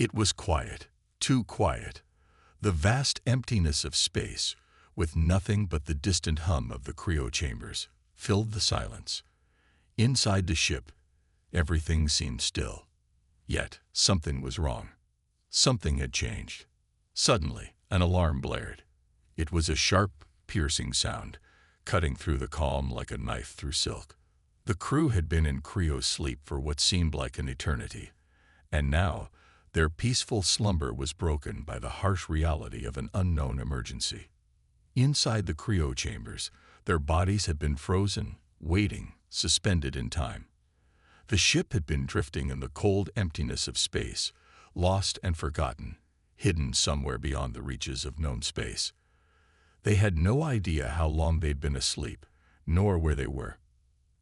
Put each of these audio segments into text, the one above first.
It was quiet, too quiet. The vast emptiness of space, with nothing but the distant hum of the cryo chambers, filled the silence. Inside the ship, everything seemed still. Yet, something was wrong. Something had changed. Suddenly, an alarm blared. It was a sharp, piercing sound, cutting through the calm like a knife through silk. The crew had been in cryo sleep for what seemed like an eternity, and now their peaceful slumber was broken by the harsh reality of an unknown emergency. Inside the cryo chambers, their bodies had been frozen, waiting, suspended in time. The ship had been drifting in the cold emptiness of space, lost and forgotten, hidden somewhere beyond the reaches of known space. They had no idea how long they'd been asleep, nor where they were.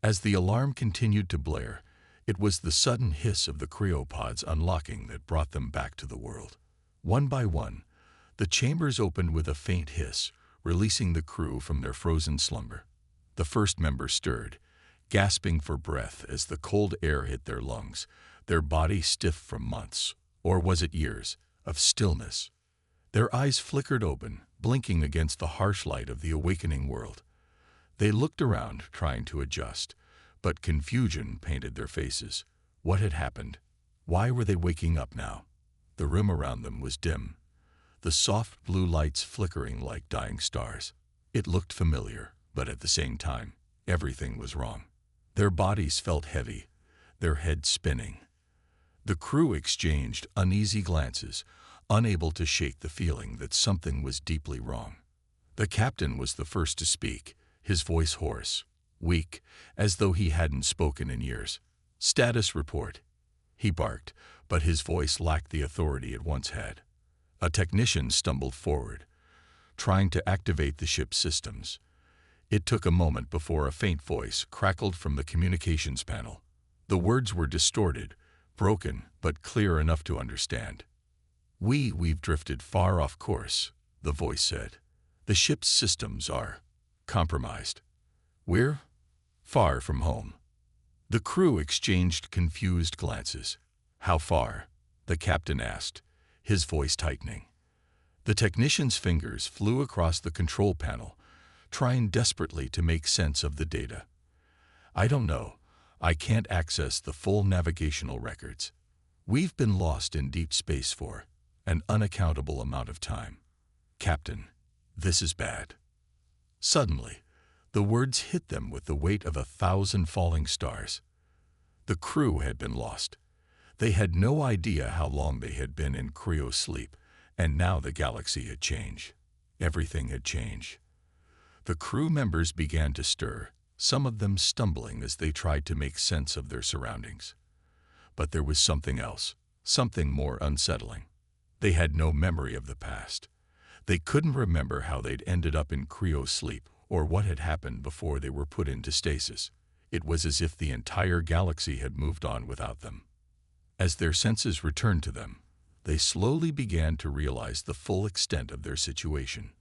As the alarm continued to blare, it was the sudden hiss of the cryopods unlocking that brought them back to the world. One by one, the chambers opened with a faint hiss, releasing the crew from their frozen slumber. The first member stirred, gasping for breath as the cold air hit their lungs, their body stiff from months, or was it years, of stillness. Their eyes flickered open, blinking against the harsh light of the awakening world. They looked around, trying to adjust, but confusion painted their faces. What had happened? Why were they waking up now? The room around them was dim, the soft blue lights flickering like dying stars. It looked familiar, but at the same time, everything was wrong. Their bodies felt heavy, their heads spinning. The crew exchanged uneasy glances, unable to shake the feeling that something was deeply wrong. The captain was the first to speak, his voice hoarse, weak, as though he hadn't spoken in years. "Status report," he barked, but his voice lacked the authority it once had. A technician stumbled forward, trying to activate the ship's systems. It took a moment before a faint voice crackled from the communications panel. The words were distorted, broken, but clear enough to understand. We've drifted far off course," the voice said. "The ship's systems are compromised. We're far from home." The crew exchanged confused glances. "How far?" the captain asked, his voice tightening. The technician's fingers flew across the control panel, trying desperately to make sense of the data. "I don't know. I can't access the full navigational records. We've been lost in deep space for an unaccountable amount of time. Captain, this is bad." Suddenly, the words hit them with the weight of 1,000 falling stars. The crew had been lost. They had no idea how long they had been in cryo sleep, and now the galaxy had changed. Everything had changed. The crew members began to stir, some of them stumbling as they tried to make sense of their surroundings. But there was something else, something more unsettling. They had no memory of the past. They couldn't remember how they'd ended up in cryo sleep or what had happened before they were put into stasis. It was as if the entire galaxy had moved on without them. As their senses returned to them, they slowly began to realize the full extent of their situation.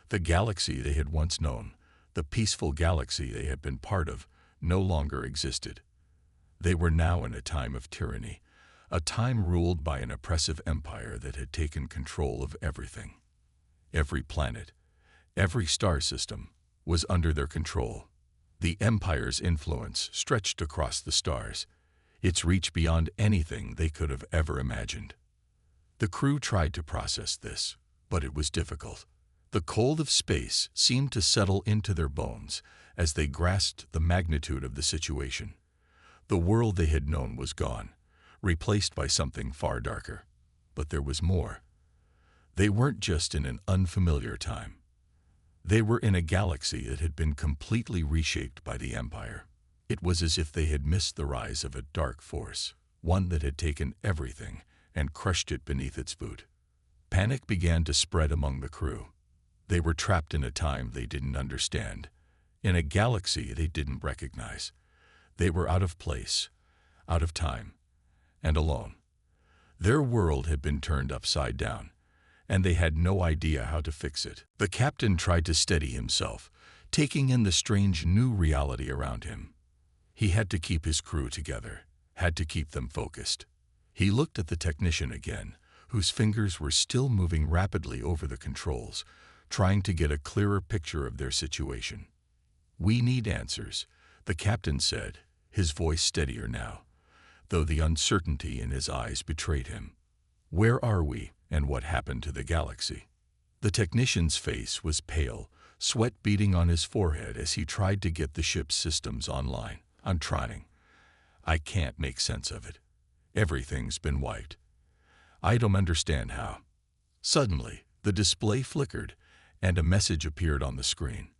The galaxy they had once known, the peaceful galaxy they had been part of, no longer existed. They were now in a time of tyranny, a time ruled by an oppressive empire that had taken control of everything. Every planet, every star system, was under their control. The empire's influence stretched across the stars, its reach beyond anything they could have ever imagined. The crew tried to process this, but it was difficult. The cold of space seemed to settle into their bones as they grasped the magnitude of the situation. The world they had known was gone, replaced by something far darker. But there was more. They weren't just in an unfamiliar time. They were in a galaxy that had been completely reshaped by the Empire. It was as if they had missed the rise of a dark force, one that had taken everything and crushed it beneath its boot. Panic began to spread among the crew. They were trapped in a time they didn't understand, in a galaxy they didn't recognize. They were out of place, out of time, and alone. Their world had been turned upside down, and they had no idea how to fix it. The captain tried to steady himself, taking in the strange new reality around him. He had to keep his crew together, had to keep them focused. He looked at the technician again, whose fingers were still moving rapidly over the controls, trying to get a clearer picture of their situation. "We need answers," the captain said, his voice steadier now, though the uncertainty in his eyes betrayed him. "Where are we, and what happened to the galaxy?" The technician's face was pale, sweat beading on his forehead as he tried to get the ship's systems online. "I'm trying. I can't make sense of it. Everything's been wiped. I don't understand how." Suddenly, the display flickered, and a message appeared on the screen.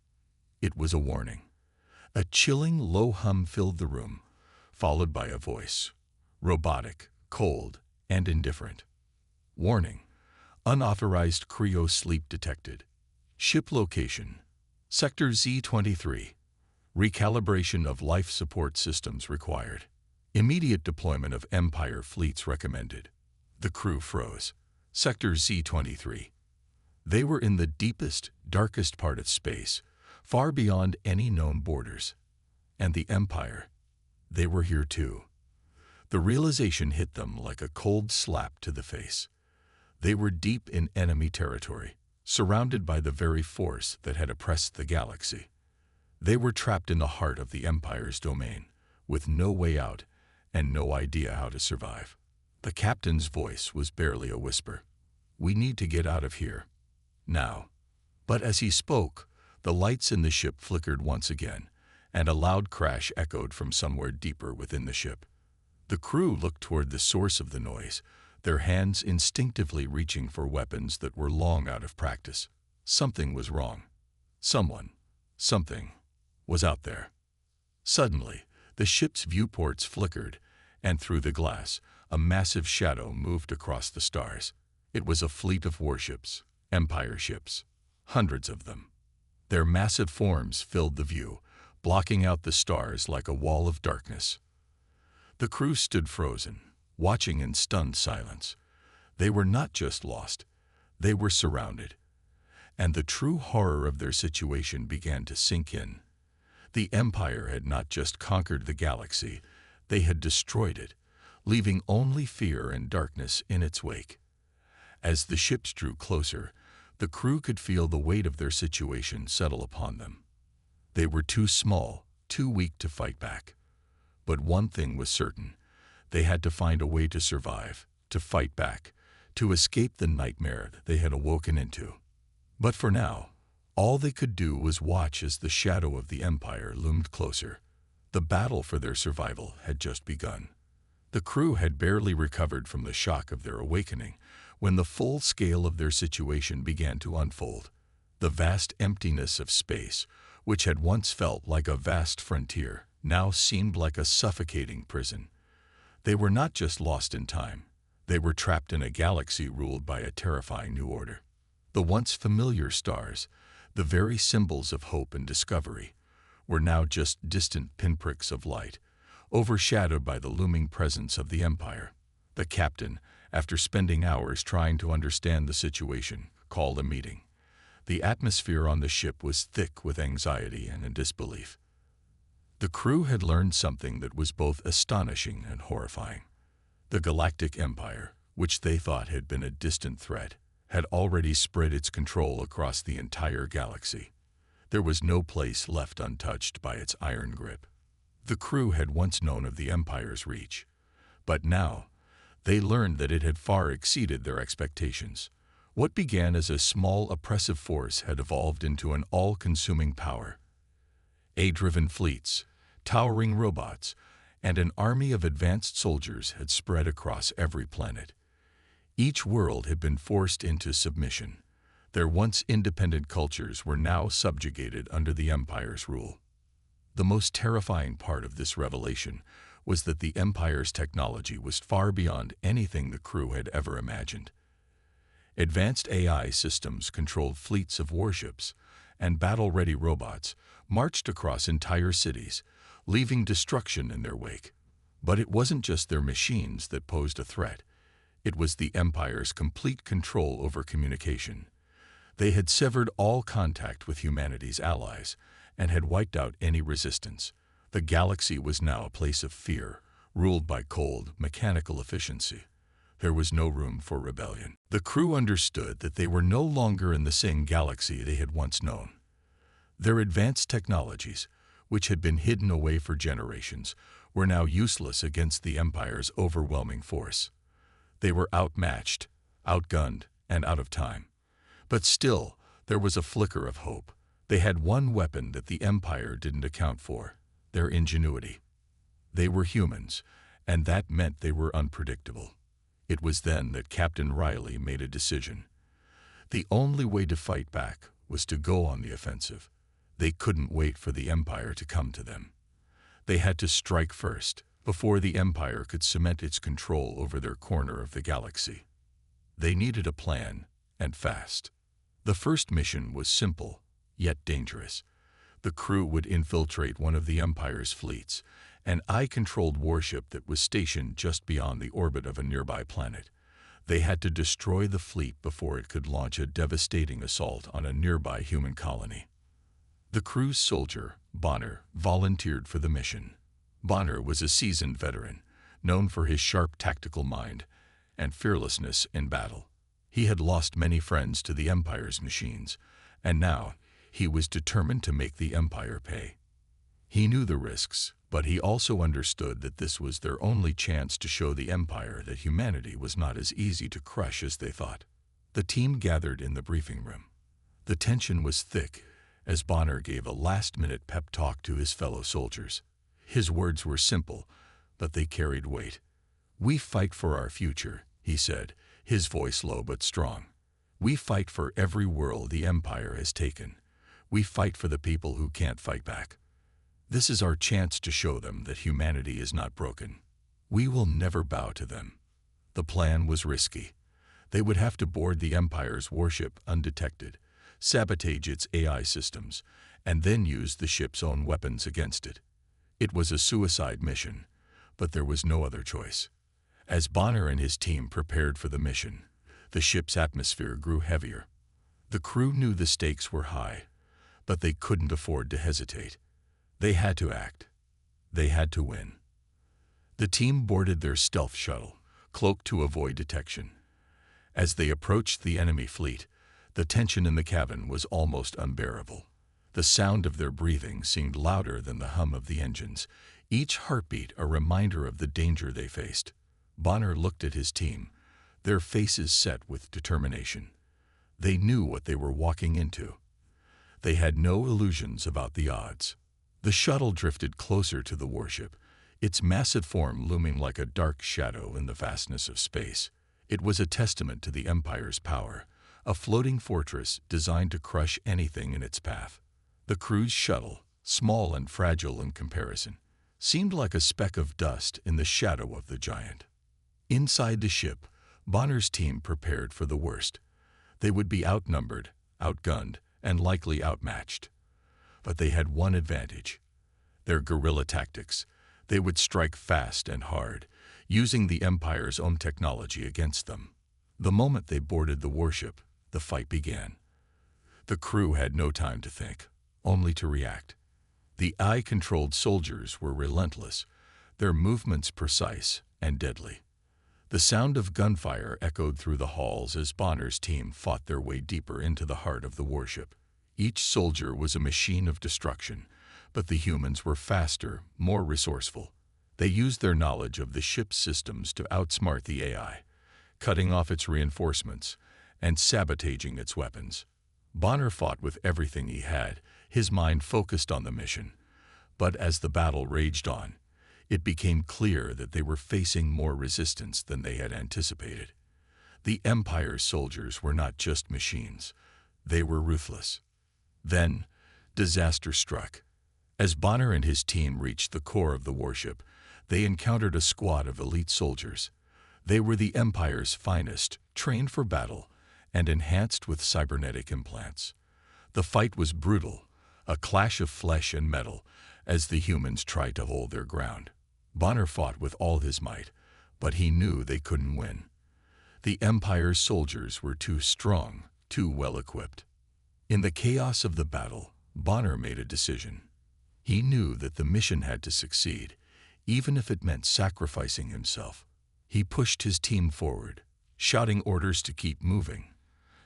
It was a warning. A chilling, low hum filled the room, followed by a voice, robotic, cold, and indifferent. "Warning. Unauthorized cryo sleep detected. Ship location: Sector Z23. Recalibration of life support systems required. Immediate deployment of Empire fleets recommended." The crew froze. Sector Z23. They were in the deepest, darkest part of space, far beyond any known borders. And the Empire, they were here too. The realization hit them like a cold slap to the face. They were deep in enemy territory, surrounded by the very force that had oppressed the galaxy. They were trapped in the heart of the Empire's domain, with no way out and no idea how to survive. The captain's voice was barely a whisper. "We need to get out of here. Now." But as he spoke, the lights in the ship flickered once again, and a loud crash echoed from somewhere deeper within the ship. The crew looked toward the source of the noise, their hands instinctively reaching for weapons that were long out of practice. Something was wrong. Something was out there. Suddenly, the ship's viewports flickered, and through the glass, a massive shadow moved across the stars. It was a fleet of warships, Empire ships, hundreds of them. Their massive forms filled the view, blocking out the stars like a wall of darkness. The crew stood frozen, watching in stunned silence. They were not just lost, they were surrounded. And the true horror of their situation began to sink in. The Empire had not just conquered the galaxy, they had destroyed it, leaving only fear and darkness in its wake. As the ships drew closer, the crew could feel the weight of their situation settle upon them. They were too small, too weak to fight back. But one thing was certain: they had to find a way to survive, to fight back, to escape the nightmare they had awoken into. But for now, all they could do was watch as the shadow of the Empire loomed closer. The battle for their survival had just begun. The crew had barely recovered from the shock of their awakening when the full scale of their situation began to unfold. The vast emptiness of space, which had once felt like a vast frontier, now seemed like a suffocating prison. They were not just lost in time. They were trapped in a galaxy ruled by a terrifying new order. The once familiar stars, the very symbols of hope and discovery, were now just distant pinpricks of light, overshadowed by the looming presence of the Empire. The captain, after spending hours trying to understand the situation, called a meeting. The atmosphere on the ship was thick with anxiety and disbelief. The crew had learned something that was both astonishing and horrifying. The Galactic Empire, which they thought had been a distant threat, had already spread its control across the entire galaxy. There was no place left untouched by its iron grip. The crew had once known of the Empire's reach, but now they learned that it had far exceeded their expectations. What began as a small oppressive force had evolved into an all-consuming power. AI-driven fleets, towering robots, and an army of advanced soldiers had spread across every planet. Each world had been forced into submission. Their once independent cultures were now subjugated under the Empire's rule. The most terrifying part of this revelation was that the Empire's technology was far beyond anything the crew had ever imagined. Advanced AI systems controlled fleets of warships, and battle-ready robots marched across entire cities, leaving destruction in their wake. But it wasn't just their machines that posed a threat. It was the Empire's complete control over communication. They had severed all contact with humanity's allies and had wiped out any resistance. The galaxy was now a place of fear, ruled by cold, mechanical efficiency. There was no room for rebellion. The crew understood that they were no longer in the same galaxy they had once known. Their advanced technologies, which had been hidden away for generations, were now useless against the Empire's overwhelming force. They were outmatched, outgunned, and out of time. But still, there was a flicker of hope. They had one weapon that the Empire didn't account for: their ingenuity. They were humans, and that meant they were unpredictable. It was then that Captain Riley made a decision. The only way to fight back was to go on the offensive. They couldn't wait for the Empire to come to them. They had to strike first, before the Empire could cement its control over their corner of the galaxy. They needed a plan, and fast. The first mission was simple, yet dangerous. The crew would infiltrate one of the Empire's fleets, an eye-controlled warship that was stationed just beyond the orbit of a nearby planet. They had to destroy the fleet before it could launch a devastating assault on a nearby human colony. The crew's soldier, Bonner, volunteered for the mission. Bonner was a seasoned veteran, known for his sharp tactical mind and fearlessness in battle. He had lost many friends to the Empire's machines, and now he was determined to make the Empire pay. He knew the risks, but he also understood that this was their only chance to show the Empire that humanity was not as easy to crush as they thought. The team gathered in the briefing room. The tension was thick as Bonner gave a last-minute pep talk to his fellow soldiers. His words were simple, but they carried weight. "We fight for our future," he said, his voice low but strong. "We fight for every world the Empire has taken. We fight for the people who can't fight back. This is our chance to show them that humanity is not broken. We will never bow to them." The plan was risky. They would have to board the Empire's warship undetected, sabotage its AI systems, and then use the ship's own weapons against it. It was a suicide mission, but there was no other choice. As Bonner and his team prepared for the mission, the ship's atmosphere grew heavier. The crew knew the stakes were high, but they couldn't afford to hesitate. They had to act. They had to win. The team boarded their stealth shuttle, cloaked to avoid detection. As they approached the enemy fleet, the tension in the cabin was almost unbearable. The sound of their breathing seemed louder than the hum of the engines, each heartbeat a reminder of the danger they faced. Bonner looked at his team, their faces set with determination. They knew what they were walking into. They had no illusions about the odds. The shuttle drifted closer to the warship, its massive form looming like a dark shadow in the vastness of space. It was a testament to the Empire's power, a floating fortress designed to crush anything in its path. The crew's shuttle, small and fragile in comparison, seemed like a speck of dust in the shadow of the giant. Inside the ship, Bonner's team prepared for the worst. They would be outnumbered, outgunned, and likely outmatched. But they had one advantage: their guerrilla tactics. They would strike fast and hard, using the Empire's own technology against them. The moment they boarded the warship, the fight began. The crew had no time to think, only to react. The eye-controlled soldiers were relentless, their movements precise and deadly. The sound of gunfire echoed through the halls as Bonner's team fought their way deeper into the heart of the warship. Each soldier was a machine of destruction, but the humans were faster, more resourceful. They used their knowledge of the ship's systems to outsmart the AI, cutting off its reinforcements and sabotaging its weapons. Bonner fought with everything he had, his mind focused on the mission. But as the battle raged on, it became clear that they were facing more resistance than they had anticipated. The Empire's soldiers were not just machines. They were ruthless. Then, disaster struck. As Bonner and his team reached the core of the warship, they encountered a squad of elite soldiers. They were the Empire's finest, trained for battle, and enhanced with cybernetic implants. The fight was brutal, a clash of flesh and metal, as the humans tried to hold their ground. Bonner fought with all his might, but he knew they couldn't win. The Empire's soldiers were too strong, too well-equipped. In the chaos of the battle, Bonner made a decision. He knew that the mission had to succeed, even if it meant sacrificing himself. He pushed his team forward, shouting orders to keep moving,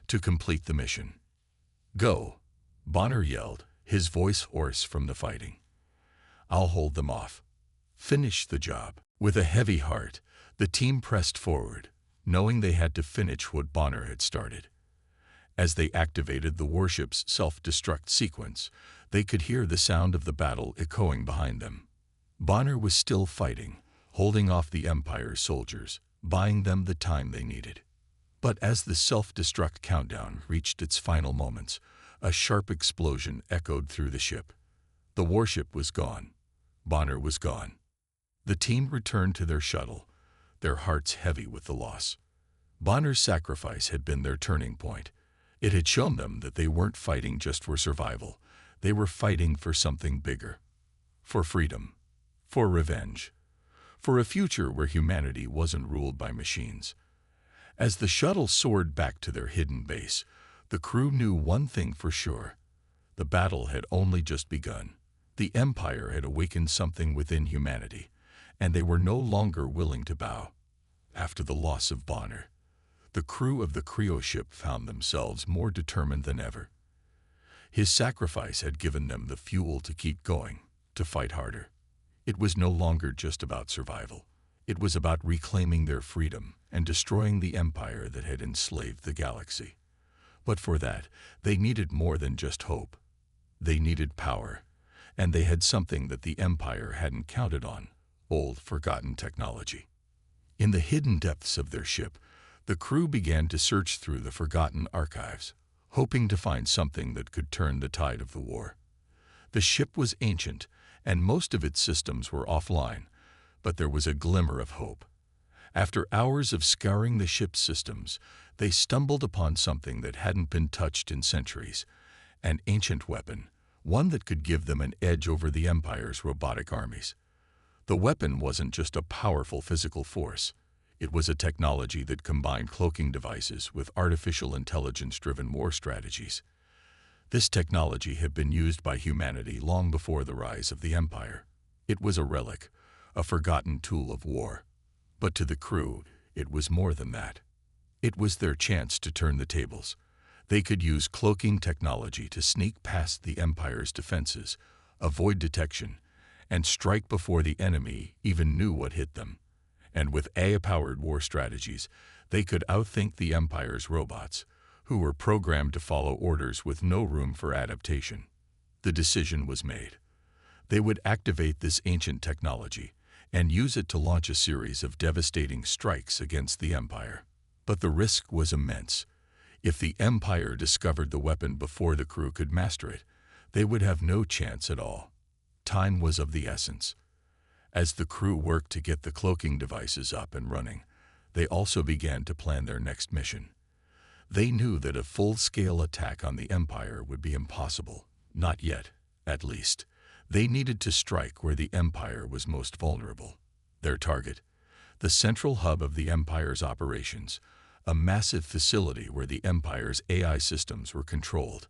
to complete the mission. "Go," Bonner yelled, his voice hoarse from the fighting. "I'll hold them off. Finish the job." With a heavy heart, the team pressed forward, knowing they had to finish what Bonner had started. As they activated the warship's self-destruct sequence, they could hear the sound of the battle echoing behind them. Bonner was still fighting, holding off the Empire's soldiers, buying them the time they needed. But as the self-destruct countdown reached its final moments, a sharp explosion echoed through the ship. The warship was gone. Bonner was gone. The team returned to their shuttle, their hearts heavy with the loss. Bonner's sacrifice had been their turning point. It had shown them that they weren't fighting just for survival. They were fighting for something bigger. For freedom. For revenge. For a future where humanity wasn't ruled by machines. As the shuttle soared back to their hidden base, the crew knew one thing for sure. The battle had only just begun. The Empire had awakened something within humanity, and they were no longer willing to bow. After the loss of Bonner, the crew of the Creo ship found themselves more determined than ever. His sacrifice had given them the fuel to keep going, to fight harder. It was no longer just about survival. It was about reclaiming their freedom and destroying the empire that had enslaved the galaxy. But for that, they needed more than just hope. They needed power, and they had something that the Empire hadn't counted on: old, forgotten technology. In the hidden depths of their ship, the crew began to search through the forgotten archives, hoping to find something that could turn the tide of the war. The ship was ancient, and most of its systems were offline, but there was a glimmer of hope. After hours of scouring the ship's systems, they stumbled upon something that hadn't been touched in centuries: an ancient weapon, one that could give them an edge over the Empire's robotic armies. The weapon wasn't just a powerful physical force. It was a technology that combined cloaking devices with artificial intelligence-driven war strategies. This technology had been used by humanity long before the rise of the Empire. It was a relic, a forgotten tool of war. But to the crew, it was more than that. It was their chance to turn the tables. They could use cloaking technology to sneak past the Empire's defenses, avoid detection, and strike before the enemy even knew what hit them. And with AI-powered war strategies, they could outthink the Empire's robots, who were programmed to follow orders with no room for adaptation. The decision was made. They would activate this ancient technology and use it to launch a series of devastating strikes against the Empire. But the risk was immense. If the Empire discovered the weapon before the crew could master it, they would have no chance at all. Time was of the essence. As the crew worked to get the cloaking devices up and running, they also began to plan their next mission. They knew that a full-scale attack on the Empire would be impossible. Not yet, at least. They needed to strike where the Empire was most vulnerable. Their target: the central hub of the Empire's operations, a massive facility where the Empire's AI systems were controlled.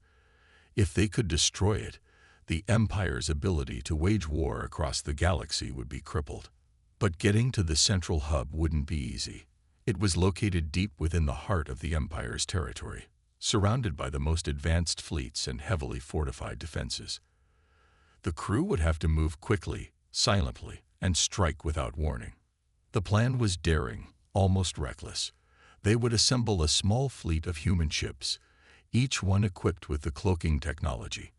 If they could destroy it, the Empire's ability to wage war across the galaxy would be crippled. But getting to the central hub wouldn't be easy. It was located deep within the heart of the Empire's territory, surrounded by the most advanced fleets and heavily fortified defenses. The crew would have to move quickly, silently, and strike without warning. The plan was daring, almost reckless. They would assemble a small fleet of human ships, each one equipped with the cloaking technology.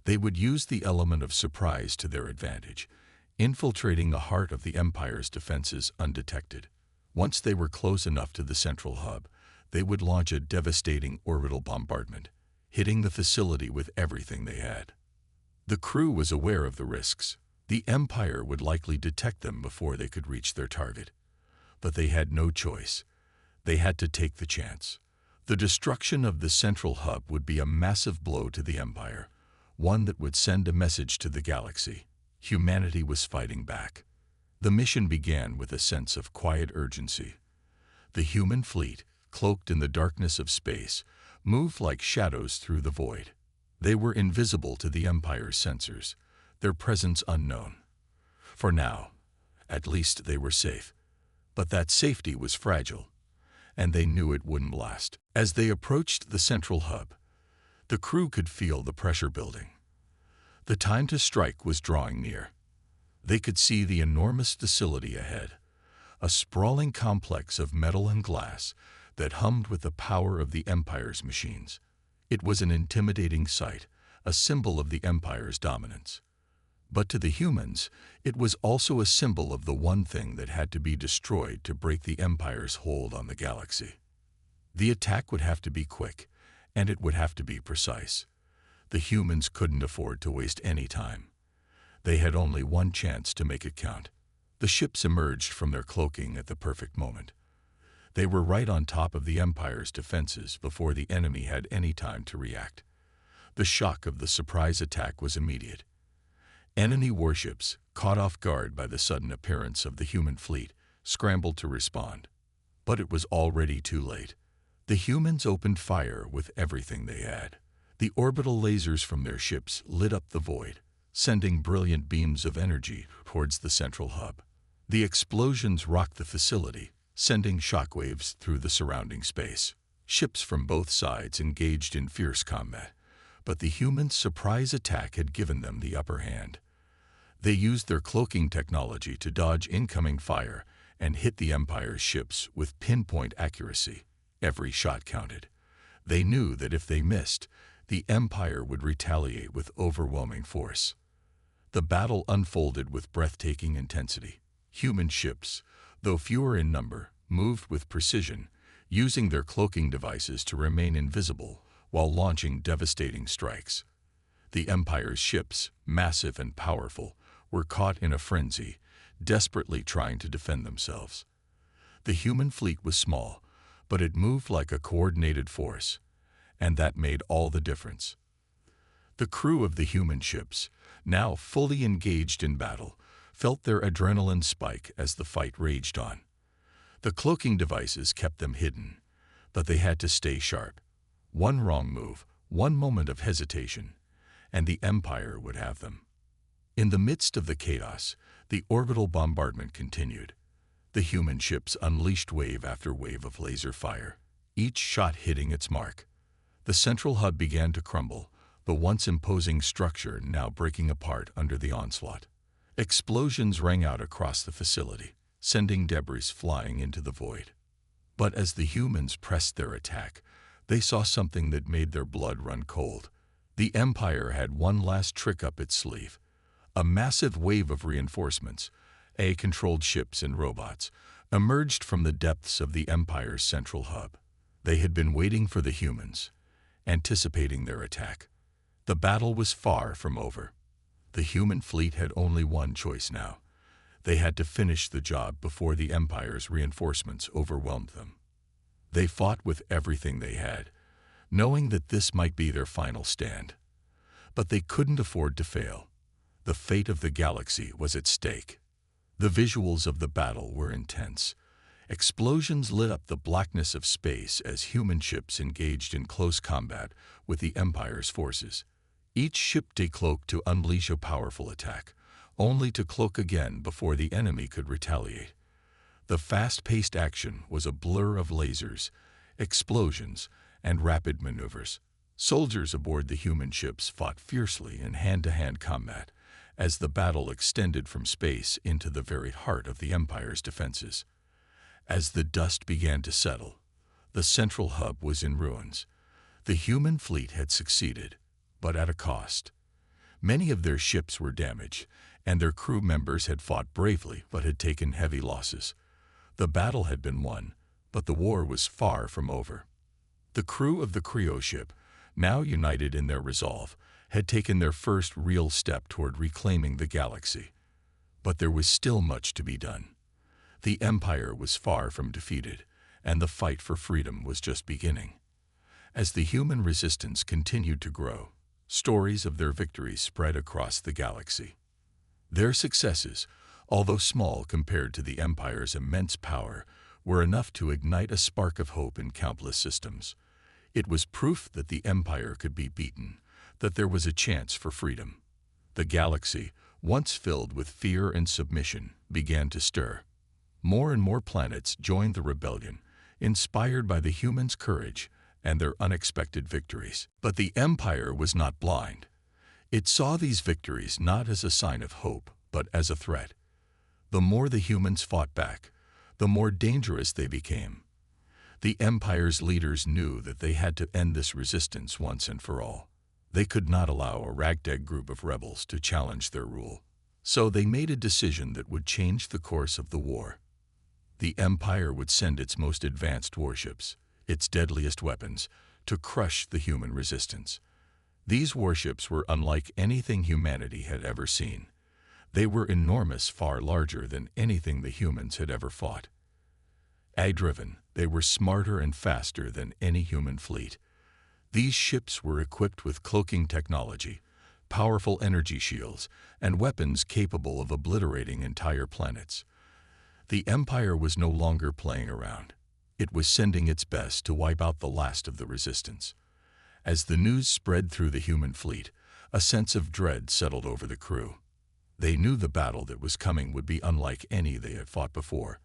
They would use the element of surprise to their advantage, infiltrating the heart of the Empire's defenses undetected. Once they were close enough to the central hub, they would launch a devastating orbital bombardment, hitting the facility with everything they had. The crew was aware of the risks. The Empire would likely detect them before they could reach their target. But they had no choice. They had to take the chance. The destruction of the central hub would be a massive blow to the Empire, one that would send a message to the galaxy: humanity was fighting back. The mission began with a sense of quiet urgency. The human fleet, cloaked in the darkness of space, moved like shadows through the void. They were invisible to the Empire's sensors, their presence unknown. For now, At least they were safe. But that safety was fragile, and they knew it wouldn't last. As they approached the central hub, the crew could feel the pressure building. The time to strike was drawing near. They could see the enormous facility ahead, a sprawling complex of metal and glass that hummed with the power of the Empire's machines. It was an intimidating sight, a symbol of the Empire's dominance. But to the humans, it was also a symbol of the one thing that had to be destroyed to break the Empire's hold on the galaxy. The attack would have to be quick, and it would have to be precise. The humans couldn't afford to waste any time. They had only one chance to make it count. The ships emerged from their cloaking at the perfect moment. They were right on top of the Empire's defenses before the enemy had any time to react. The shock of the surprise attack was immediate. Enemy warships, caught off guard by the sudden appearance of the human fleet, scrambled to respond. But it was already too late. The humans opened fire with everything they had. The orbital lasers from their ships lit up the void, sending brilliant beams of energy towards the central hub. The explosions rocked the facility, sending shockwaves through the surrounding space. Ships from both sides engaged in fierce combat, but the humans' surprise attack had given them the upper hand. They used their cloaking technology to dodge incoming fire and hit the Empire's ships with pinpoint accuracy. Every shot counted. They knew that if they missed, the Empire would retaliate with overwhelming force. The battle unfolded with breathtaking intensity. Human ships, though fewer in number, moved with precision, using their cloaking devices to remain invisible while launching devastating strikes. The Empire's ships, massive and powerful, were caught in a frenzy, desperately trying to defend themselves. The human fleet was small, but it moved like a coordinated force, and that made all the difference. The crew of the human ships, now fully engaged in battle, felt their adrenaline spike as the fight raged on. The cloaking devices kept them hidden, but they had to stay sharp. One wrong move, one moment of hesitation, and the Empire would have them. In the midst of the chaos, the orbital bombardment continued. The human ships unleashed wave after wave of laser fire, each shot hitting its mark. The central hub began to crumble, the once imposing structure now breaking apart under the onslaught. Explosions rang out across the facility, sending debris flying into the void. But as the humans pressed their attack, they saw something that made their blood run cold. The Empire had one last trick up its sleeve. A massive wave of reinforcements, A-controlled ships and robots, emerged from the depths of the Empire's central hub. They had been waiting for the humans, anticipating their attack. The battle was far from over. The human fleet had only one choice now. They had to finish the job before the Empire's reinforcements overwhelmed them. They fought with everything they had, knowing that this might be their final stand. But they couldn't afford to fail. The fate of the galaxy was at stake. The visuals of the battle were intense. Explosions lit up the blackness of space as human ships engaged in close combat with the Empire's forces. Each ship decloaked to unleash a powerful attack, only to cloak again before the enemy could retaliate. The fast-paced action was a blur of lasers, explosions, and rapid maneuvers. Soldiers aboard the human ships fought fiercely in hand-to-hand combat as the battle extended from space into the very heart of the Empire's defenses. As the dust began to settle, the central hub was in ruins. The human fleet had succeeded, but at a cost. Many of their ships were damaged, and their crew members had fought bravely but had taken heavy losses. The battle had been won, but the war was far from over. The crew of the Creo ship, now united in their resolve, had taken their first real step toward reclaiming the galaxy. But there was still much to be done. The Empire was far from defeated, and the fight for freedom was just beginning. As the human resistance continued to grow, stories of their victories spread across the galaxy. Their successes, although small compared to the Empire's immense power, were enough to ignite a spark of hope in countless systems. It was proof that the Empire could be beaten, that there was a chance for freedom. The galaxy, once filled with fear and submission, began to stir. More and more planets joined the rebellion, inspired by the humans' courage and their unexpected victories. But the Empire was not blind. It saw these victories not as a sign of hope, but as a threat. The more the humans fought back, the more dangerous they became. The Empire's leaders knew that they had to end this resistance once and for all. They could not allow a ragtag group of rebels to challenge their rule. So they made a decision that would change the course of the war. The Empire would send its most advanced warships, its deadliest weapons, to crush the human resistance. These warships were unlike anything humanity had ever seen. They were enormous, far larger than anything the humans had ever fought. AI-driven, they were smarter and faster than any human fleet. These ships were equipped with cloaking technology, powerful energy shields, and weapons capable of obliterating entire planets. The Empire was no longer playing around. It was sending its best to wipe out the last of the resistance. As the news spread through the human fleet, a sense of dread settled over the crew. They knew the battle that was coming would be unlike any they had fought before.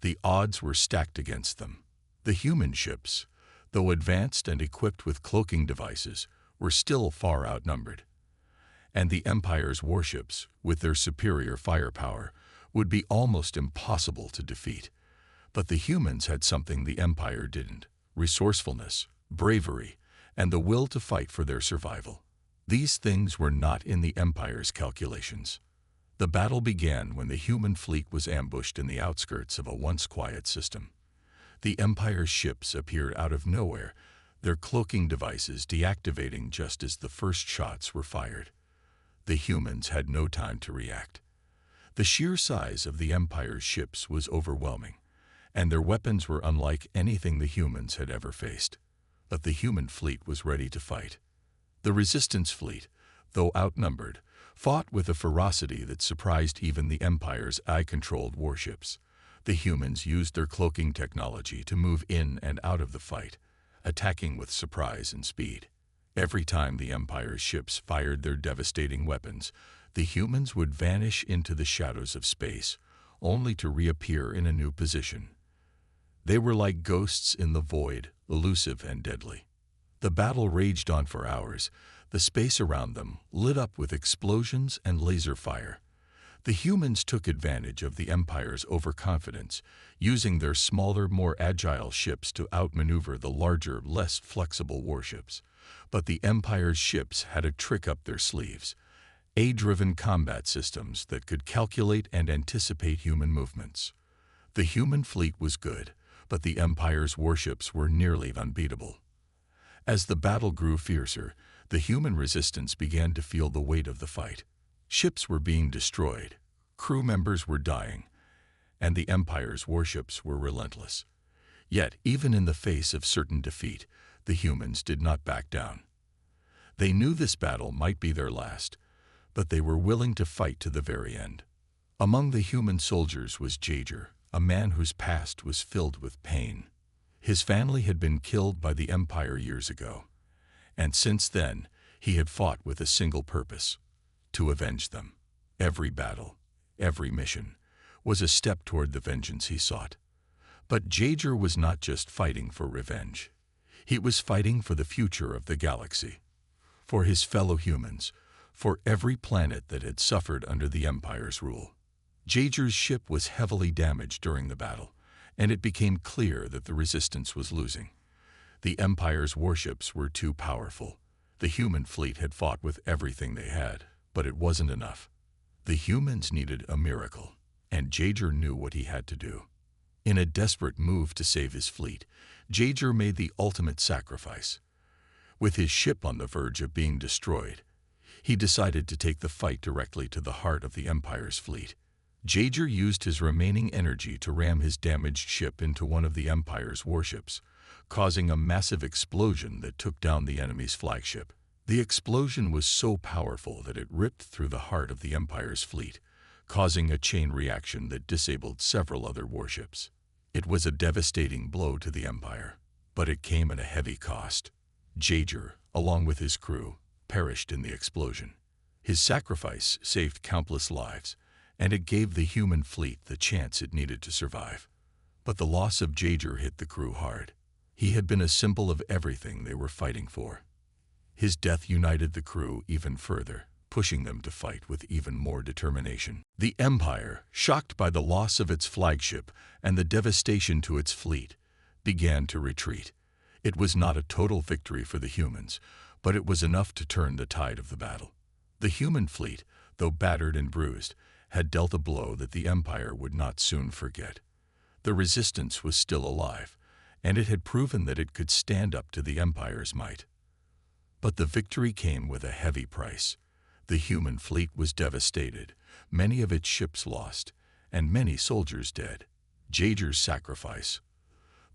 The odds were stacked against them. The human ships, though advanced and equipped with cloaking devices, were still far outnumbered. And the Empire's warships, with their superior firepower, would be almost impossible to defeat. But the humans had something the Empire didn't: resourcefulness, bravery, and the will to fight for their survival. These things were not in the Empire's calculations. The battle began when the human fleet was ambushed in the outskirts of a once quiet system. The Empire's ships appeared out of nowhere, their cloaking devices deactivating just as the first shots were fired. The humans had no time to react. The sheer size of the Empire's ships was overwhelming, and their weapons were unlike anything the humans had ever faced. But the human fleet was ready to fight. The Resistance fleet, though outnumbered, fought with a ferocity that surprised even the Empire's AI-controlled warships. The humans used their cloaking technology to move in and out of the fight, attacking with surprise and speed. Every time the Empire's ships fired their devastating weapons, the humans would vanish into the shadows of space, only to reappear in a new position. They were like ghosts in the void, elusive and deadly. The battle raged on for hours, the space around them lit up with explosions and laser fire. The humans took advantage of the Empire's overconfidence, using their smaller, more agile ships to outmaneuver the larger, less flexible warships. But the Empire's ships had a trick up their sleeves: AI-driven combat systems that could calculate and anticipate human movements. The human fleet was good, but the Empire's warships were nearly unbeatable. As the battle grew fiercer, the human resistance began to feel the weight of the fight. Ships were being destroyed, crew members were dying, and the Empire's warships were relentless. Yet, even in the face of certain defeat, the humans did not back down. They knew this battle might be their last, but they were willing to fight to the very end. Among the human soldiers was Jaeger, a man whose past was filled with pain. His family had been killed by the Empire years ago, and since then he had fought with a single purpose: to avenge them. Every battle, every mission, was a step toward the vengeance he sought. But Jaeger was not just fighting for revenge. He was fighting for the future of the galaxy, for his fellow humans, for every planet that had suffered under the Empire's rule. Jaeger's ship was heavily damaged during the battle, and it became clear that the Resistance was losing. The Empire's warships were too powerful. The human fleet had fought with everything they had, but it wasn't enough. The humans needed a miracle, and Jaeger knew what he had to do. In a desperate move to save his fleet, Jaeger made the ultimate sacrifice. With his ship on the verge of being destroyed, he decided to take the fight directly to the heart of the Empire's fleet. Jaeger used his remaining energy to ram his damaged ship into one of the Empire's warships, causing a massive explosion that took down the enemy's flagship. The explosion was so powerful that it ripped through the heart of the Empire's fleet, causing a chain reaction that disabled several other warships. It was a devastating blow to the Empire, but it came at a heavy cost. Jaeger, along with his crew, perished in the explosion. His sacrifice saved countless lives, and it gave the human fleet the chance it needed to survive. But the loss of Jaeger hit the crew hard. He had been a symbol of everything they were fighting for. His death united the crew even further, pushing them to fight with even more determination. The Empire, shocked by the loss of its flagship and the devastation to its fleet, began to retreat. It was not a total victory for the humans, but it was enough to turn the tide of the battle. The human fleet, though battered and bruised, had dealt a blow that the Empire would not soon forget. The resistance was still alive, and it had proven that it could stand up to the Empire's might. But the victory came with a heavy price. The human fleet was devastated, many of its ships lost, and many soldiers dead. Jaeger's sacrifice,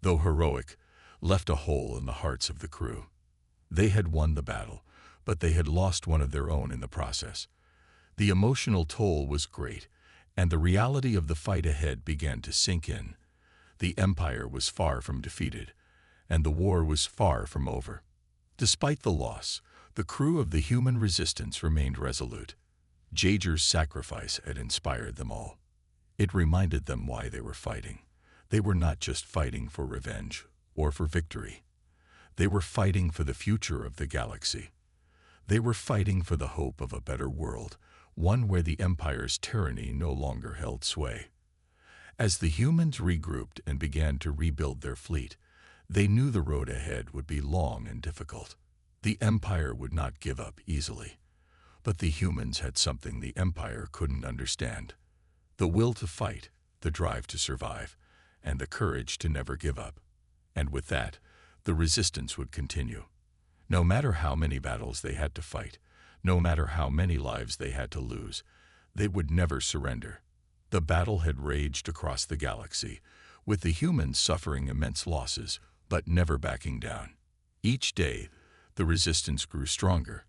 though heroic, left a hole in the hearts of the crew. They had won the battle, but they had lost one of their own in the process. The emotional toll was great, and the reality of the fight ahead began to sink in. The Empire was far from defeated, and the war was far from over. Despite the loss, the crew of the human resistance remained resolute. Jaeger's sacrifice had inspired them all. It reminded them why they were fighting. They were not just fighting for revenge or for victory. They were fighting for the future of the galaxy. They were fighting for the hope of a better world, one where the Empire's tyranny no longer held sway. As the humans regrouped and began to rebuild their fleet, they knew the road ahead would be long and difficult. The Empire would not give up easily. But the humans had something the Empire couldn't understand: the will to fight, the drive to survive, and the courage to never give up. And with that, the resistance would continue. No matter how many battles they had to fight, no matter how many lives they had to lose, they would never surrender. The battle had raged across the galaxy, with the humans suffering immense losses, but never backing down. Each day, the resistance grew stronger,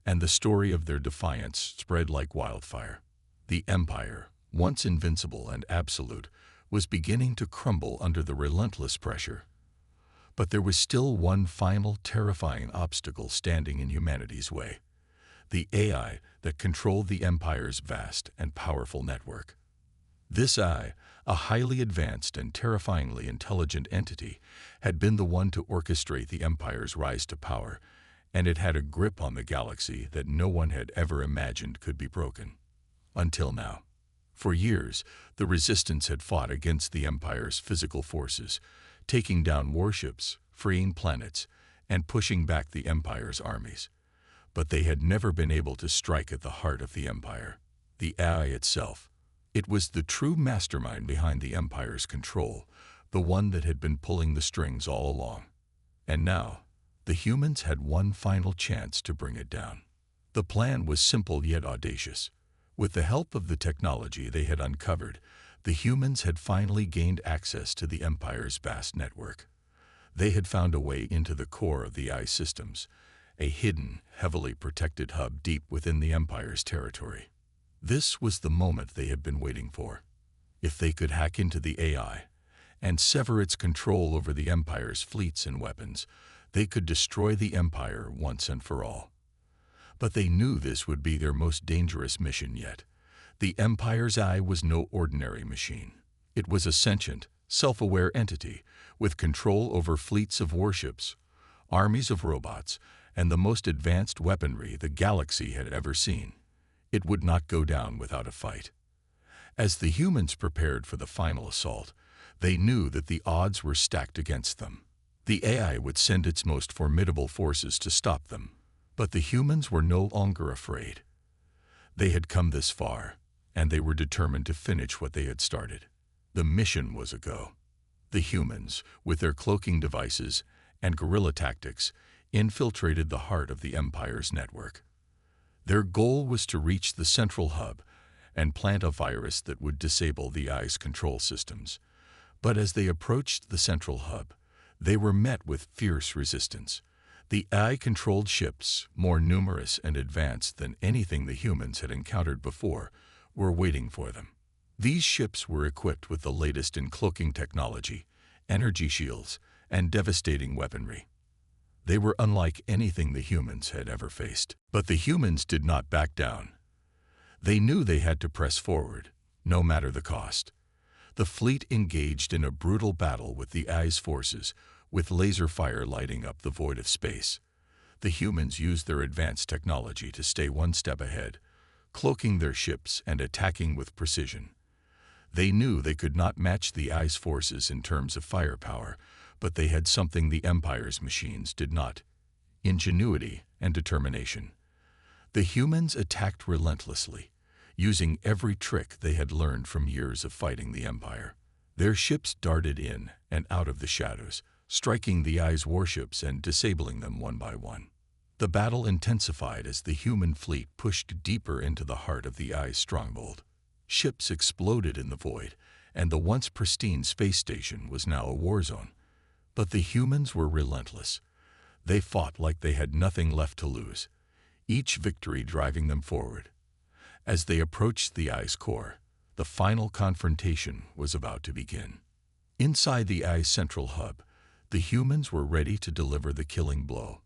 and the story of their defiance spread like wildfire. The Empire, once invincible and absolute, was beginning to crumble under the relentless pressure. But there was still one final terrifying obstacle standing in humanity's way: the AI that controlled the Empire's vast and powerful network. This AI, a highly advanced and terrifyingly intelligent entity, had been the one to orchestrate the Empire's rise to power, and it had a grip on the galaxy that no one had ever imagined could be broken. Until now. For years, the Resistance had fought against the Empire's physical forces, taking down warships, freeing planets, and pushing back the Empire's armies. But they had never been able to strike at the heart of the Empire, the AI itself. It was the true mastermind behind the Empire's control, the one that had been pulling the strings all along. And now, the humans had one final chance to bring it down. The plan was simple yet audacious. With the help of the technology they had uncovered, the humans had finally gained access to the Empire's vast network. They had found a way into the core of the AI systems, a hidden, heavily protected hub deep within the Empire's territory. This was the moment they had been waiting for. If they could hack into the AI and sever its control over the Empire's fleets and weapons, they could destroy the Empire once and for all. But they knew this would be their most dangerous mission yet. The Empire's AI was no ordinary machine. It was a sentient, self-aware entity with control over fleets of warships, armies of robots, and the most advanced weaponry the galaxy had ever seen. It would not go down without a fight. As the humans prepared for the final assault, they knew that the odds were stacked against them. The AI would send its most formidable forces to stop them. But the humans were no longer afraid. They had come this far, and they were determined to finish what they had started. The mission was a go. The humans, with their cloaking devices and guerrilla tactics, infiltrated the heart of the Empire's network. Their goal was to reach the central hub and plant a virus that would disable the AI's control systems. But as they approached the central hub, they were met with fierce resistance. The AI-controlled ships, more numerous and advanced than anything the humans had encountered before, were waiting for them. These ships were equipped with the latest in cloaking technology, energy shields, and devastating weaponry. They were unlike anything the humans had ever faced. But the humans did not back down. They knew they had to press forward, no matter the cost. The fleet engaged in a brutal battle with the Eye's forces, with laser fire lighting up the void of space. The humans used their advanced technology to stay one step ahead, cloaking their ships and attacking with precision. They knew they could not match the Eye's forces in terms of firepower, but they had something the Empire's machines did not: ingenuity and determination. The humans attacked relentlessly, using every trick they had learned from years of fighting the Empire. Their ships darted in and out of the shadows, striking the Eye's warships and disabling them one by one. The battle intensified as the human fleet pushed deeper into the heart of the Eye's stronghold. Ships exploded in the void, and the once pristine space station was now a war zone. But the humans were relentless. They fought like they had nothing left to lose, each victory driving them forward. As they approached the Eye's core, the final confrontation was about to begin. Inside the Eye's central hub, the humans were ready to deliver the killing blow.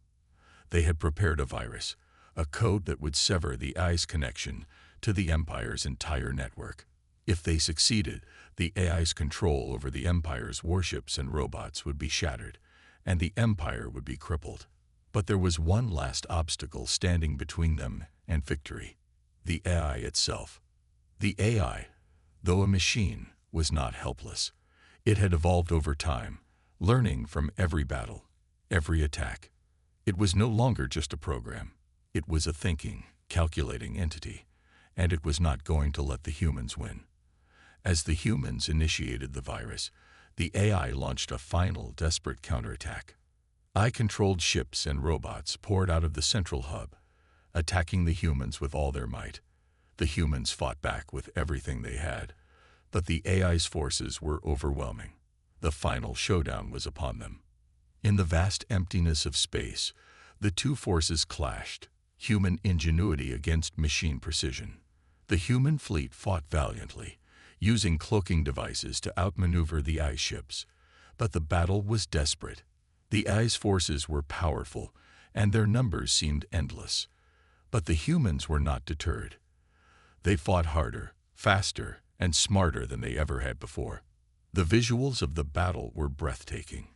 They had prepared a virus, a code that would sever the Eye's connection to the Empire's entire network. If they succeeded, the AI's control over the Empire's warships and robots would be shattered, and the Empire would be crippled. But there was one last obstacle standing between them and victory: the AI itself. The AI, though a machine, was not helpless. It had evolved over time, learning from every battle, every attack. It was no longer just a program. It was a thinking, calculating entity, and it was not going to let the humans win. As the humans initiated the virus, the AI launched a final, desperate counterattack. AI-controlled ships and robots poured out of the central hub, attacking the humans with all their might. The humans fought back with everything they had, but the AI's forces were overwhelming. The final showdown was upon them. In the vast emptiness of space, the two forces clashed, human ingenuity against machine precision. The human fleet fought valiantly, using cloaking devices to outmaneuver the AI ships. But the battle was desperate. The AI's forces were powerful, and their numbers seemed endless. But the humans were not deterred. They fought harder, faster, and smarter than they ever had before. The visuals of the battle were breathtaking.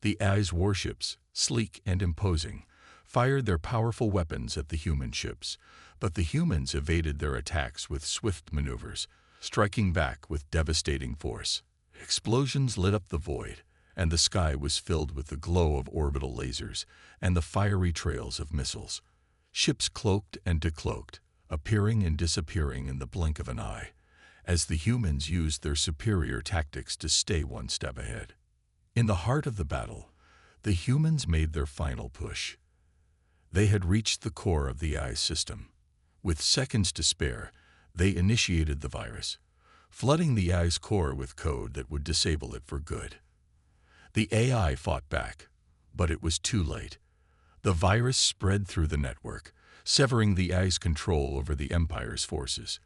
The AI's warships, sleek and imposing, fired their powerful weapons at the human ships, but the humans evaded their attacks with swift maneuvers, striking back with devastating force. Explosions lit up the void, and the sky was filled with the glow of orbital lasers and the fiery trails of missiles. Ships cloaked and decloaked, appearing and disappearing in the blink of an eye, as the humans used their superior tactics to stay one step ahead. In the heart of the battle, the humans made their final push. They had reached the core of the AI system. With seconds to spare, they initiated the virus, flooding the AI's core with code that would disable it for good. The AI fought back, but it was too late. The virus spread through the network, severing the AI's control over the Empire's forces.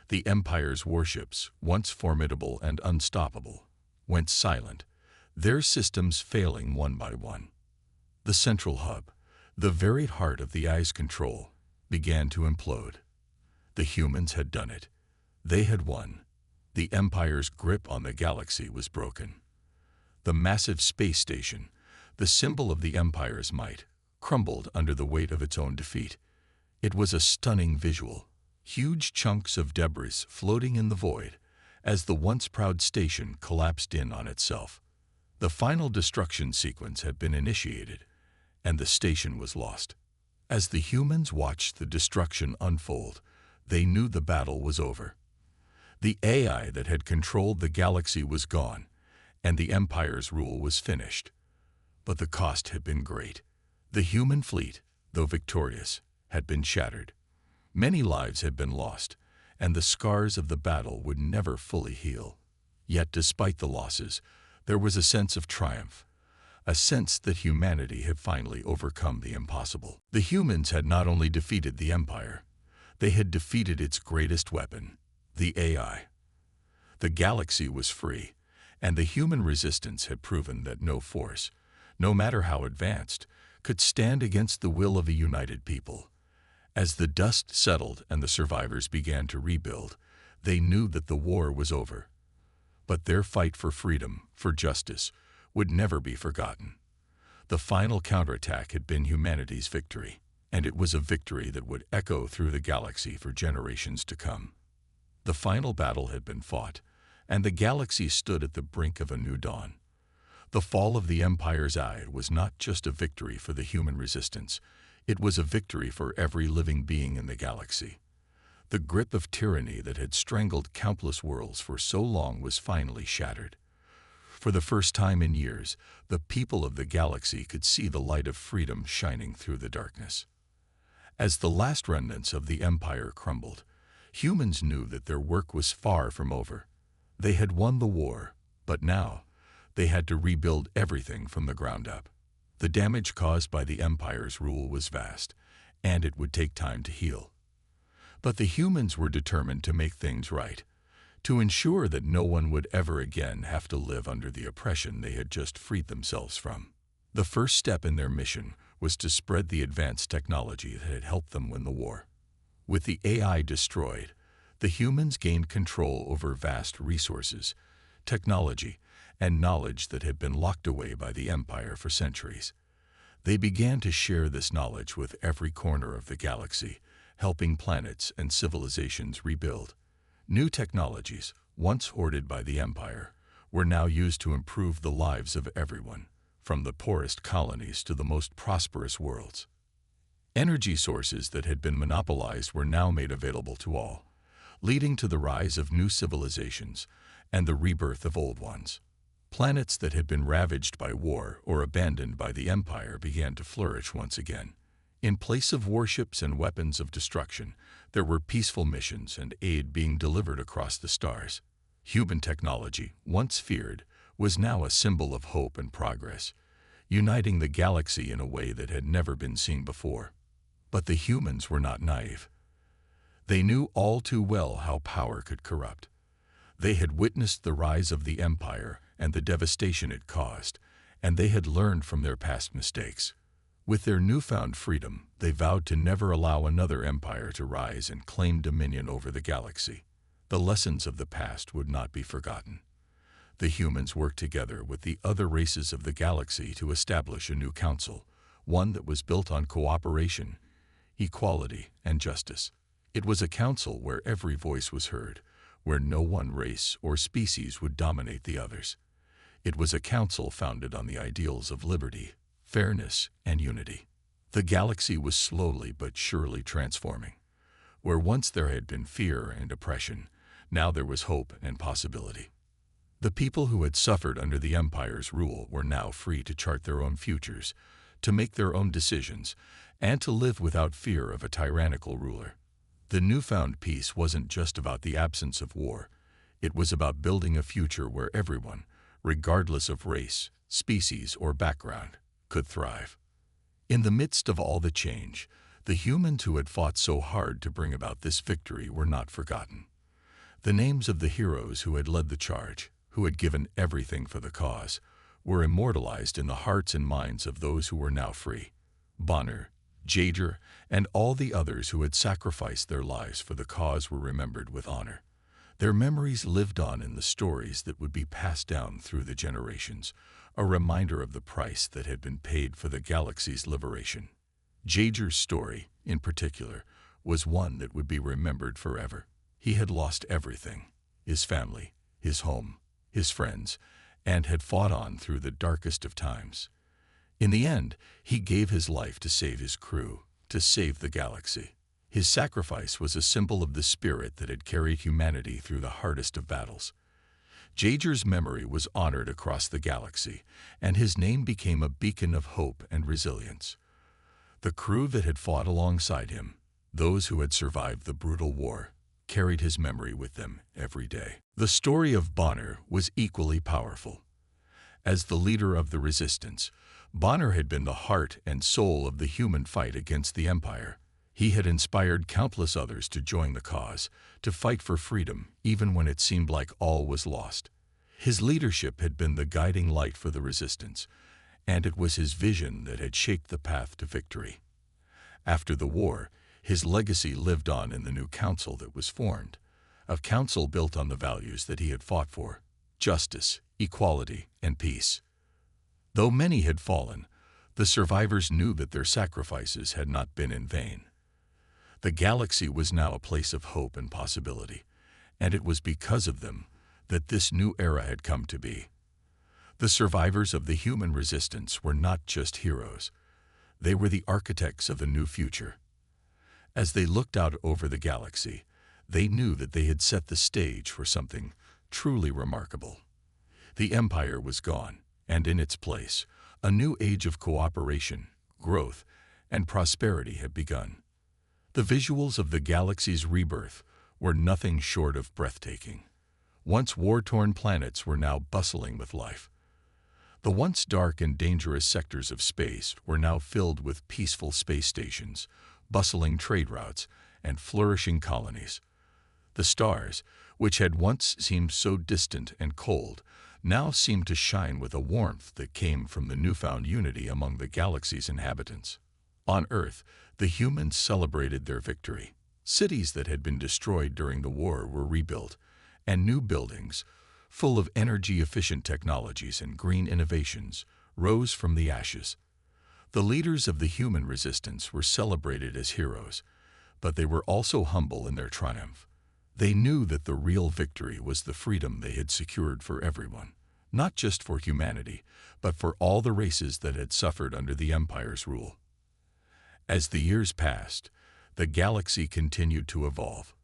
The Empire's warships, once formidable and unstoppable, went silent, their systems failing one by one. The central hub, the very heart of the AI's control, began to implode. The humans had done it. They had won. The Empire's grip on the galaxy was broken. The massive space station, the symbol of the Empire's might, crumbled under the weight of its own defeat. It was a stunning visual, huge chunks of debris floating in the void as the once proud station collapsed in on itself. The final destruction sequence had been initiated, and the station was lost. As the humans watched the destruction unfold, they knew the battle was over. The AI that had controlled the galaxy was gone, and the Empire's rule was finished. But the cost had been great. The human fleet, though victorious, had been shattered. Many lives had been lost, and the scars of the battle would never fully heal. Yet despite the losses, there was a sense of triumph, a sense that humanity had finally overcome the impossible. The humans had not only defeated the Empire, they had defeated its greatest weapon, the AI. The galaxy was free, and the human resistance had proven that no force, no matter how advanced, could stand against the will of a united people. As the dust settled and the survivors began to rebuild, they knew that the war was over. But their fight for freedom, for justice, would never be forgotten. The final counterattack had been humanity's victory, and it was a victory that would echo through the galaxy for generations to come. The final battle had been fought, and the galaxy stood at the brink of a new dawn. The fall of the Empire's eye was not just a victory for the human resistance, it was a victory for every living being in the galaxy. The grip of tyranny that had strangled countless worlds for so long was finally shattered. For the first time in years, the people of the galaxy could see the light of freedom shining through the darkness. As the last remnants of the Empire crumbled, humans knew that their work was far from over. They had won the war, but now they had to rebuild everything from the ground up. The damage caused by the Empire's rule was vast, and it would take time to heal. But the humans were determined to make things right, to ensure that no one would ever again have to live under the oppression they had just freed themselves from. The first step in their mission was to spread the advanced technology that had helped them win the war. With the AI destroyed, the humans gained control over vast resources, technology, and knowledge that had been locked away by the Empire for centuries. They began to share this knowledge with every corner of the galaxy, helping planets and civilizations rebuild. New technologies, once hoarded by the Empire, were now used to improve the lives of everyone, from the poorest colonies to the most prosperous worlds. Energy sources that had been monopolized were now made available to all, leading to the rise of new civilizations and the rebirth of old ones. Planets that had been ravaged by war or abandoned by the Empire began to flourish once again. In place of warships and weapons of destruction, there were peaceful missions and aid being delivered across the stars. Human technology, once feared, was now a symbol of hope and progress, uniting the galaxy in a way that had never been seen before. But the humans were not naive. They knew all too well how power could corrupt. They had witnessed the rise of the Empire and the devastation it caused, and they had learned from their past mistakes. With their newfound freedom, they vowed to never allow another empire to rise and claim dominion over the galaxy. The lessons of the past would not be forgotten. The humans worked together with the other races of the galaxy to establish a new council, one that was built on cooperation, equality, and justice. It was a council where every voice was heard, where no one race or species would dominate the others. It was a council founded on the ideals of liberty, fairness, and unity. The galaxy was slowly but surely transforming. Where once there had been fear and oppression, now there was hope and possibility. The people who had suffered under the Empire's rule were now free to chart their own futures, to make their own decisions, and to live without fear of a tyrannical ruler. The newfound peace wasn't just about the absence of war. It was about building a future where everyone, regardless of race, species, or background, could thrive. In the midst of all the change, the humans who had fought so hard to bring about this victory were not forgotten. The names of the heroes who had led the charge, who had given everything for the cause, were immortalized in the hearts and minds of those who were now free. Bonner, Jaeger, and all the others who had sacrificed their lives for the cause were remembered with honor. Their memories lived on in the stories that would be passed down through the generations, a reminder of the price that had been paid for the galaxy's liberation. Jaeger's story, in particular, was one that would be remembered forever. He had lost everything, his family, his home, his friends, and had fought on through the darkest of times. In the end, he gave his life to save his crew, to save the galaxy. His sacrifice was a symbol of the spirit that had carried humanity through the hardest of battles. Jaeger's memory was honored across the galaxy, and his name became a beacon of hope and resilience. The crew that had fought alongside him, those who had survived the brutal war, carried his memory with them every day. The story of Bonner was equally powerful. As the leader of the resistance, Bonner had been the heart and soul of the human fight against the Empire. He had inspired countless others to join the cause, to fight for freedom, even when it seemed like all was lost. His leadership had been the guiding light for the resistance, and it was his vision that had shaped the path to victory. After the war, his legacy lived on in the new council that was formed, a council built on the values that he had fought for: justice, equality, and peace. Though many had fallen, the survivors knew that their sacrifices had not been in vain. The galaxy was now a place of hope and possibility, and it was because of them that this new era had come to be. The survivors of the human resistance were not just heroes. They were the architects of a new future. As they looked out over the galaxy, they knew that they had set the stage for something truly remarkable. The Empire was gone, and in its place, a new age of cooperation, growth, and prosperity had begun. The visuals of the galaxy's rebirth were nothing short of breathtaking. Once war-torn planets were now bustling with life. The once dark and dangerous sectors of space were now filled with peaceful space stations, bustling trade routes, and flourishing colonies. The stars, which had once seemed so distant and cold, now seemed to shine with a warmth that came from the newfound unity among the galaxy's inhabitants. On Earth, the humans celebrated their victory. Cities that had been destroyed during the war were rebuilt, and new buildings, full of energy-efficient technologies and green innovations, rose from the ashes. The leaders of the human resistance were celebrated as heroes, but they were also humble in their triumph. They knew that the real victory was the freedom they had secured for everyone, not just for humanity, but for all the races that had suffered under the Empire's rule. As the years passed, the galaxy continued to evolve.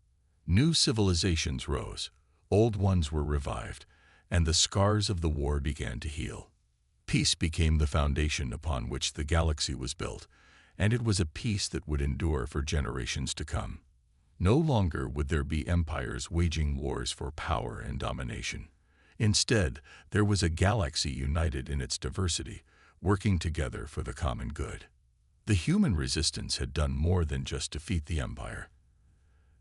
New civilizations rose, old ones were revived, and the scars of the war began to heal. Peace became the foundation upon which the galaxy was built, and it was a peace that would endure for generations to come. No longer would there be empires waging wars for power and domination. Instead, there was a galaxy united in its diversity, working together for the common good. The human resistance had done more than just defeat the Empire.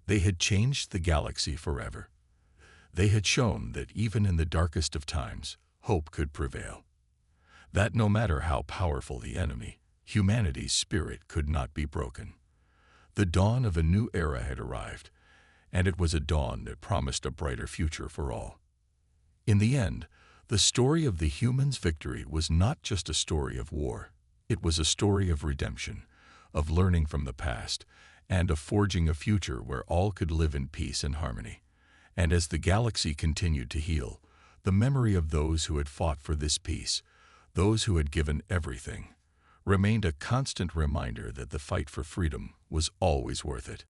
They had changed the galaxy forever. They had shown that even in the darkest of times, hope could prevail. That no matter how powerful the enemy, humanity's spirit could not be broken. The dawn of a new era had arrived, and it was a dawn that promised a brighter future for all. In the end, the story of the humans' victory was not just a story of war. It was a story of redemption, of learning from the past, and of forging a future where all could live in peace and harmony. And as the galaxy continued to heal, the memory of those who had fought for this peace, those who had given everything, remained a constant reminder that the fight for freedom was always worth it.